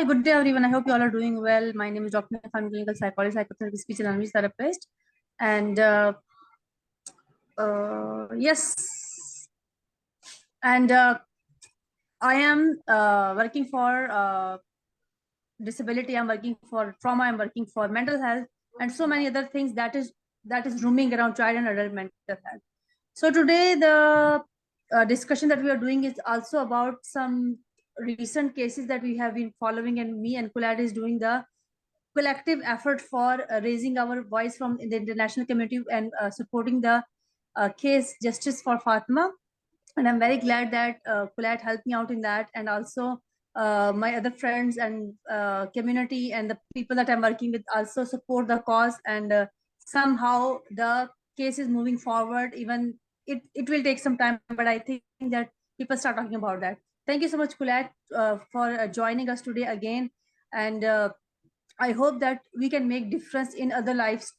Hi, good day, everyone. I hope you all are doing well. My name is Dr. Nif. I'm a clinical psychologist, psychotherapist, speech and language therapist. And yes, and I am working for disability. I'm working for trauma. I'm working for mental health, and so many other things that is roaming around child and adult mental health. So today, the discussion that we are doing is also about some recent cases that we have been following, and me and Kulad is doing the collective effort for raising our voice from the international community and supporting the case Justice for Fatima. And I'm very glad that Kulat helped me out in that, and also my other friends and community and the people that I'm working with also support the cause, and somehow the case is moving forward. Even it will take some time, but I think that people start talking about that. Thank you so much, Kulat, for joining us today again, and I hope that we can make difference in other lives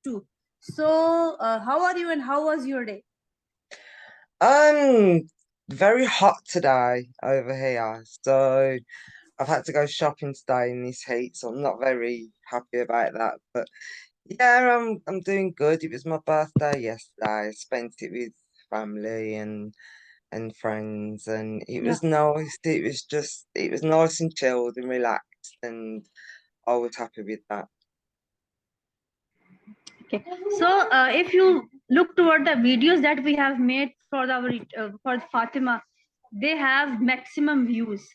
too. So, how are you and how was your day? Very hot today over here. So I've had to go shopping today in this heat, so I'm not very happy about that. But yeah, I'm doing good. It was my birthday yesterday. I spent it with family and friends, and it Yeah. was nice. It was nice and chilled and relaxed, and I was happy with that. Okay. So, if you look toward the videos that we have made for Fatima, they have maximum views.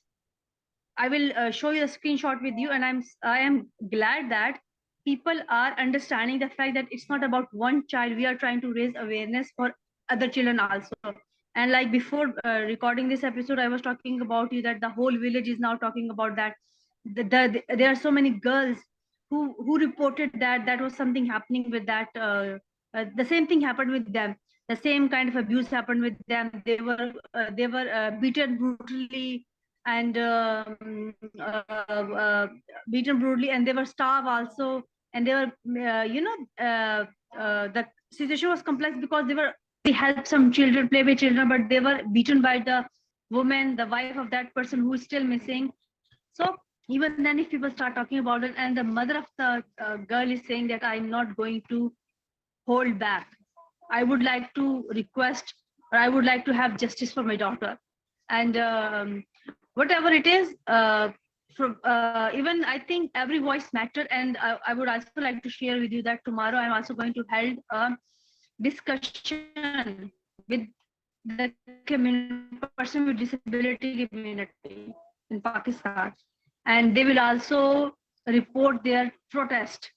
I will show you a screenshot with you, and I am glad that people are understanding the fact that it's not about one child. We are trying to raise awareness for other children also. And like before recording this episode, I was talking about you that the whole village is now talking about that. There are so many girls who reported that that was something happening with that. The same thing happened with them. The same kind of abuse happened with them. They were beaten brutally and beaten brutally, and they were starved also, and they were the situation was complex because they helped some children, play with children, but they were beaten by the woman, the wife of that person, who is still missing. So even then, if people start talking about it, and the mother of the girl is saying that I'm not going to hold back, I would like to request, or I would like to have justice for my daughter. And whatever it is, from even I think every voice matter. And I would also like to share with you that tomorrow I'm also going to hold a discussion with the person with disability community in Pakistan, and they will also report their protest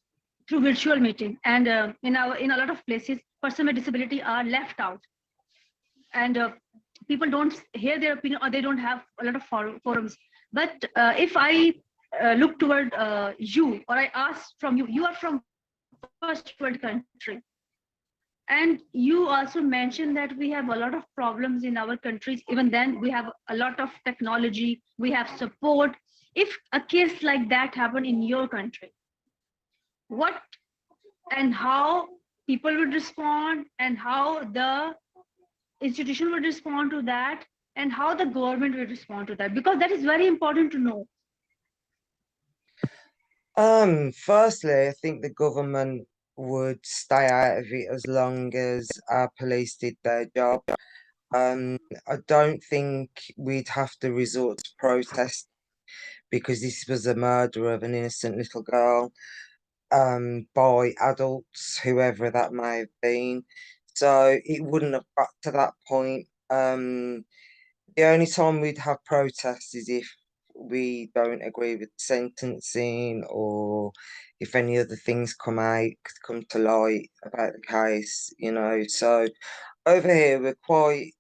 through virtual meeting. And in a lot of places, person with disability are left out, and people don't hear their opinion, or they don't have a lot of forums. But if I look toward you, or I ask from you, you are from first world country, and you also mentioned that we have a lot of problems in our countries. Even then, we have a lot of technology, we have support. If a case like that happen in your country, what and how people would respond, and how the institution would respond to that, and how the government will respond to that, because that is very important to know. Firstly, I think the government would stay out of it as long as our police did their job. I don't think we'd have to resort to protest because this was a murder of an innocent little girl, by adults, whoever that may have been. So it wouldn't have got to that point. The only time we'd have protests is if we don't agree with sentencing, or if any other things come to light about the case, you know. So over here we're quite,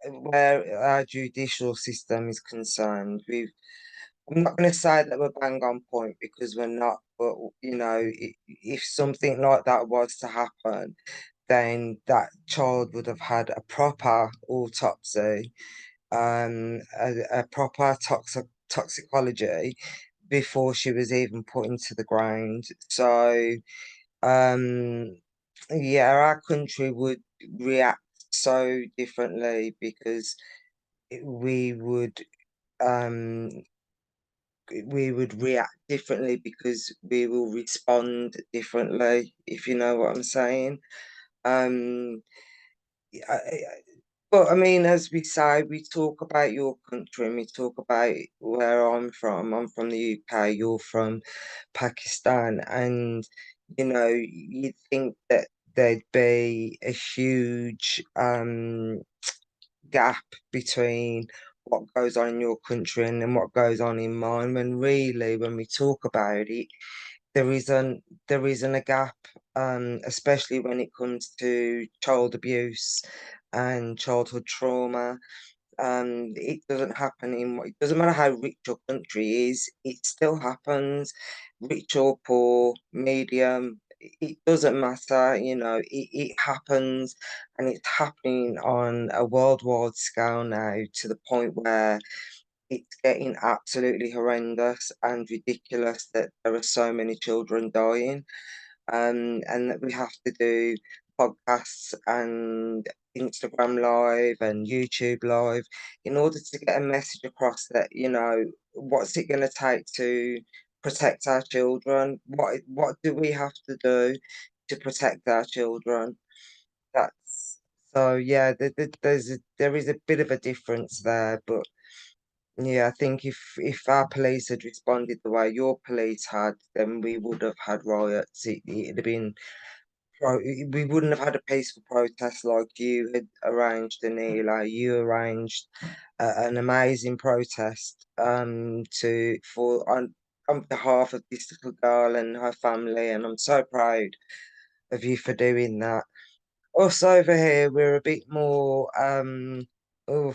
where our judicial system is concerned, I'm not going to say that we're bang on point because we're not, but you know, if something like that was to happen, then that child would have had a proper autopsy, a proper toxicology before she was even put into the ground. So, um, yeah, our country would react so differently because we would, um, we would react differently because we will respond differently, if you know what I'm saying. Um, but I mean, as we say, we talk about your country and we talk about where I'm from. I'm from the UK, you're from Pakistan, and you'd think that there'd be a huge gap between what goes on in your country and then what goes on in mine, when really, when we talk about it, there isn't a gap, especially when it comes to child abuse and childhood trauma. It doesn't happen it doesn't matter how rich your country is, it still happens, rich or poor, medium, it doesn't matter, it happens, and it's happening on a worldwide scale now, to the point where it's getting absolutely horrendous and ridiculous that there are so many children dying, and that we have to do podcasts and Instagram Live and YouTube Live in order to get a message across that, what's it going to take to protect our children? What do we have to do to protect our children? That's so yeah. There is a bit of a difference there, but yeah, I think if our police had responded the way your police had, then we would have had riots. It'd have been we wouldn't have had a peaceful protest like you had arranged, Anila. You arranged an amazing protest on behalf of this little girl and her family, and I'm so proud of you for doing that. Us over here, we're a bit more oh,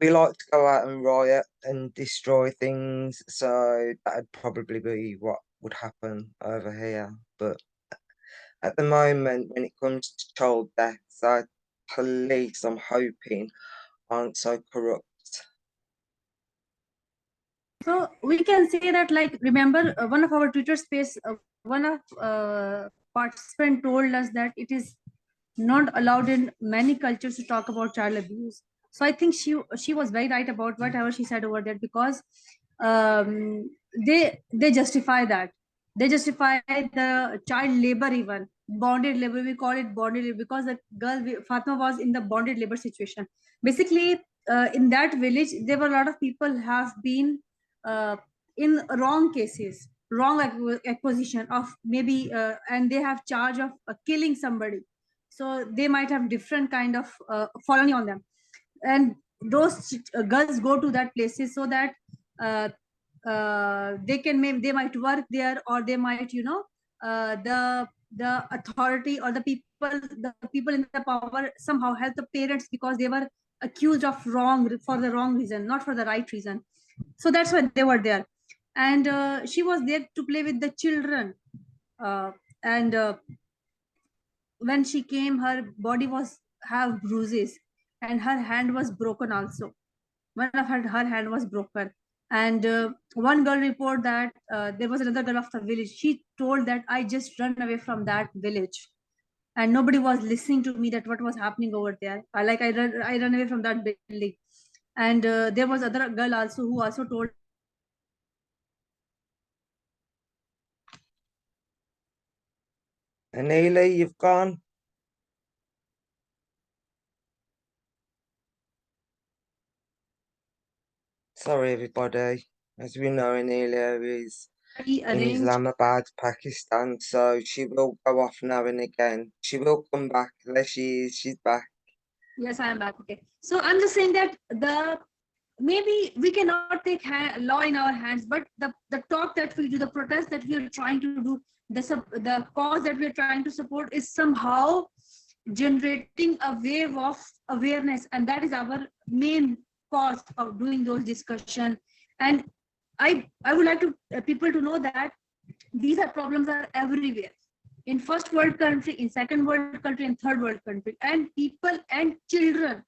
we like to go out and riot and destroy things, so that'd probably be what would happen over here. But at the moment, when it comes to child deaths, our police, I'm hoping, aren't so corrupt. So we can say that, like, remember one of our Twitter space, one of participant told us that it is not allowed in many cultures to talk about child abuse. So I think she was very right about whatever she said over there, because um, they justify that. They justify the child labor, even bonded labor. We call it bonded labor because the girl Fatma was in the bonded labor situation. Basically, in that village, there were a lot of people have been uh, in wrong cases, wrong acquisition of maybe, and they have charge of killing somebody. So they might have different kind of felony on them, and those girls go to that places so that uh, they can, maybe they might work there, or they might, the authority or the people in the power somehow help the parents, because they were accused of wrong for the wrong reason, not for the right reason. So that's why they were there. And she was there to play with the children, and when she came, her body was have bruises, and her hand was broken also. One of her hand was broken. And one girl report that there was another girl of the village. She told that I just run away from that village, and nobody was listening to me, that what was happening over there. I run away from that building. And there was other girl also who also told. Anila, you've gone. Sorry, everybody. As we know, Anelia is in Arranged. Islamabad, Pakistan, so she will go off now and again. She will come back. There she is. She's back. Yes, I am back. Okay. So I'm just saying that maybe we cannot take law in our hands, but the talk that we do, the protest that we are trying to do, the cause that we are trying to support is somehow generating a wave of awareness, and that is our main cause of doing those discussion. And I would like to people to know that these are problems are everywhere, in first world country, in second world country, and third world country, and people and children,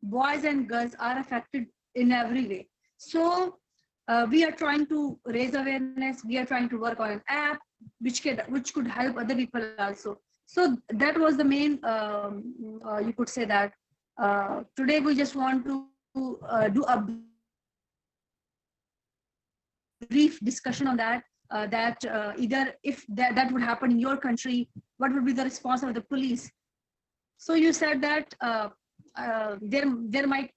boys and girls, are affected in every way. So we are trying to raise awareness. We are trying to work on an app which could help other people also. So that was the main, you could say that today we just want to do a brief discussion on that. Either if that would happen in your country, what would be the response of the police? So you said that there might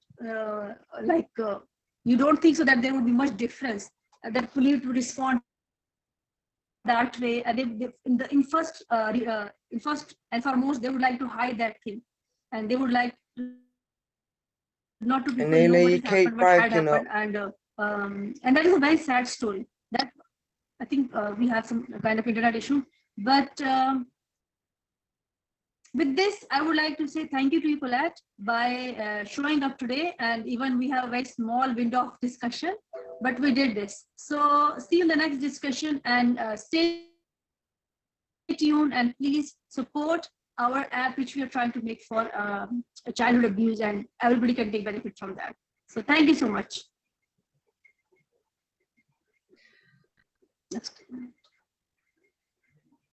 you don't think so that there would be much difference, that police would respond that way, and in first and foremost they would like to hide that thing, and they would like not to people know Anila, what you has happened, keep what had breaking up. happened, and that is a very sad story. That I think we have some kind of internet issue, but with this, I would like to say thank you to you, Colette, by showing up today. And even we have a very small window of discussion, but we did this. So see you in the next discussion, and stay tuned, and please support our app, which we are trying to make for childhood abuse, and everybody can take benefit from that. So thank you so much. Next.